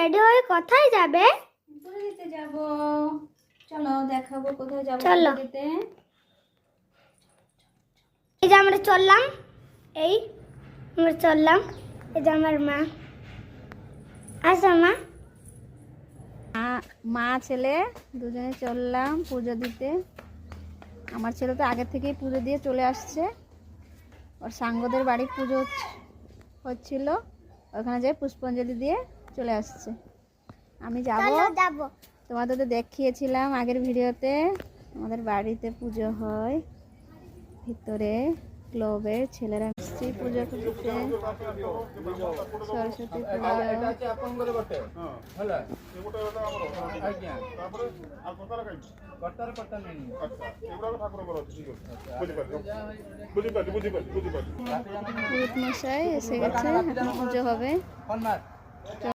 Ready হয়ে কোথায় যাবে? পুজো দিতে যাব। চলো দেখাবো কোথায় যাব চলো। পুজো দিতে। এই যে আমরা চললাম, এই আমরা চললাম, এই যে আমার মা। আসো মা। মা ছেলে দুজনে চললাম পুজো দিতে। আমার ছেলে তো আগে থেকেই পুজো দিয়ে চলে আসছে। ওর সাঙ্গদের বাড়ি পুজো হচ্ছিল, ওখানে যেয়ে পুষ্পাঞ্জলি দিয়ে চলে আসছে। আমি যাব, যাবো। তোমাদের তো দেখিয়েছিলাম আগের ভিডিওতে। আমাদের বাড়িতে পুজো হয় ভিতরে, ক্লাবের ছেলেরা মিষ্টি পুজো করতে। সরস্বতী পুজো মশাই এসে গেছে, এখন পুজো হবে।